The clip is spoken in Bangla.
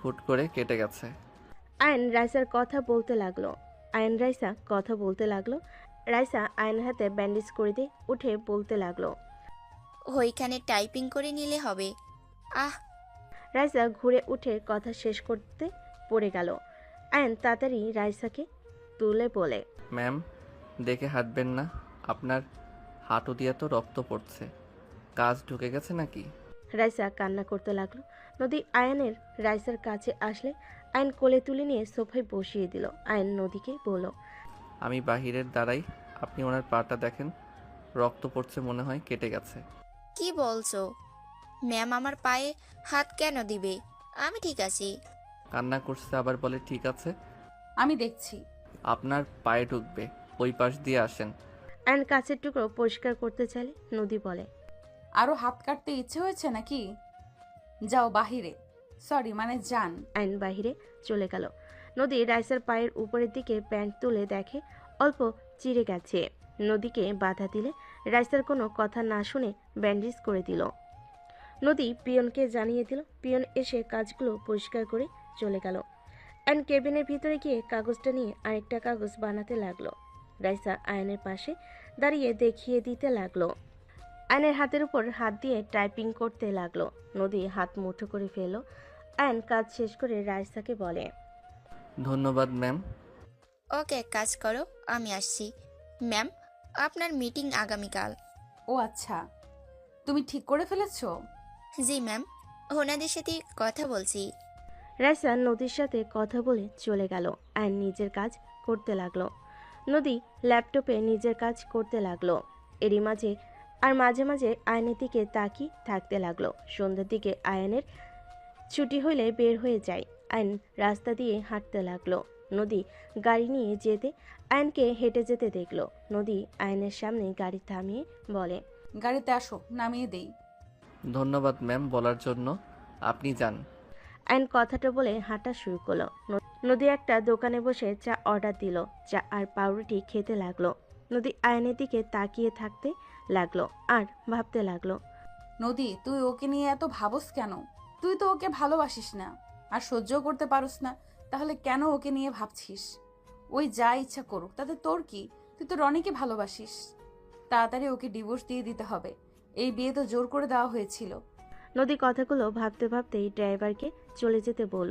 হুট করে কেটে গেছে। আয়ন রাইসা কথা বলতে লাগলো। রাইসা আয়নের হাতে ব্যান্ডেজ করে দিয়ে উঠে বলতে লাগলো। ওইখানে টাইপিং করে নিলে হবে। আহ, রাইসা ঘুরে উঠে কথা শেষ করতে পড়ে গেল। আয়ন তাড়াতাড়ি রাইসাকে তুলে বলে, ম্যাম, দেখে হাঁটবেন না। আপনার হাঁটু দিয়ে তো রক্ত পড়ছে। কাজ ঢুকে গেছে নাকি? রাইসা কান্না করতে লাগলো। নদী আয়নের রাইসার কাছে আসলে আয়ন কোলে তুলে নিয়ে সোফায় বসিয়ে দিল। আয়ন নদীকে বলল, আমি বাহিরের দাঁড়াই, আপনি ওনার পাটা দেখেন। রক্ত পড়ছে, মনে হয় কেটে গেছে। কি বলছো? ম্যাম আমার পায়ে হাত কেন দিবে? আমি ঠিক আছি। কান্না করছে আবার বলে ঠিক আছে। আমি দেখছি। আপনার পায়ে ঢুকবে, ওই পাশ দিয়ে আসেন। আয়ন কাছের টুকরো পরিষ্কার করতে চাইলে নদী বলে, আরো হাত কাটতে ইচ্ছে হয়েছে নাকি? যাও বাহিরে। সরি, মানে যান। আইন বাহিরে চলে গেল। নদী রাইসার পায়ের উপরের দিকে প্যান্ট তুলে দেখে অল্প চিড়ে গেছে। নদীকে বাধা দিলে রাইসার কোনো কথা না শুনে ব্যান্ডেজ করে দিল। নদী পিয়নকে জানিয়ে দিল। পিয়ন এসে কাজগুলো পরিষ্কার করে চলে গেল। আয়ন কেবিনের ভিতরে গিয়ে কাগজটা নিয়ে আরেকটা কাগজ বানাতে লাগলো। রাইসা আয়নের পাশে দাঁড়িয়ে দেখিয়ে দিতে লাগলো। আয়নের হাতের উপর হাত দিয়ে টাইপিং করতে লাগলো। নদী হাত মুঠো করে ফেলল। আয়ন কাজ শেষ করে রাইসাকে বলে, ধন্যবাদ ম্যাম। ওকে, কাজ করো, আমি আসছি। ম্যাম, আপনার মিটিং আগামীকাল। ও আচ্ছা, তুমি ঠিক করে ফেলেছো? জি ম্যাম, ওনাদের সাথে কথা বলছি। রাইসা নদীর সাথে কথা বলে চলে গেল। আয়ন নিজের কাজ করতে লাগলো। নদী ল্যাপটপে নিজের কাজ করতে লাগলো। এরই মাঝে মাঝে মাঝে আয়নের দিকে তাকিয়ে থাকতে লাগলো। সন্ধ্যার দিকে আয়নের ছুটি হলে বের হয়ে যায়। আয়ন রাস্তা দিয়ে হাঁটতে লাগলো। নদী গাড়ি নিয়ে যেতে আয়নকে হেঁটে যেতে দেখলো। নদী আয়নের সামনে গাড়ি থামিয়ে বলে, গাড়িতে আসো, নামিয়ে দেই। ধন্যবাদ ম্যাম বলার জন্য। আপনি যান। আয়ন কথাটা বলে হাঁটা শুরু করলো। নদী একটা দোকানে বসে চা অর্ডার দিল। চা আর পাউরুটি খেতে লাগলো। নদী আয়নের দিকে তাকিয়ে থাকতে লাগলো আর ভাবতে লাগলো। নদী, তুই ওকে নিয়ে এত ভাবস কেন? তুই তো ওকে ভালোবাসিস না, আর সহ্যও করতে পারস না। তাহলে কেন ওকে নিয়ে ভাবছিস? ওই যা ইচ্ছা করুক, তাতে তোর কি? তুই তো রনিকে ভালোবাসিস। তাড়াতাড়ি ওকে ডিভোর্স দিয়ে দিতে হবে। এই বিয়ে তো জোর করে দেওয়া হয়েছিল। নদী কথাগুলো ভাবতে ভাবতেই ড্রাইভারকে চলে যেতে বলল।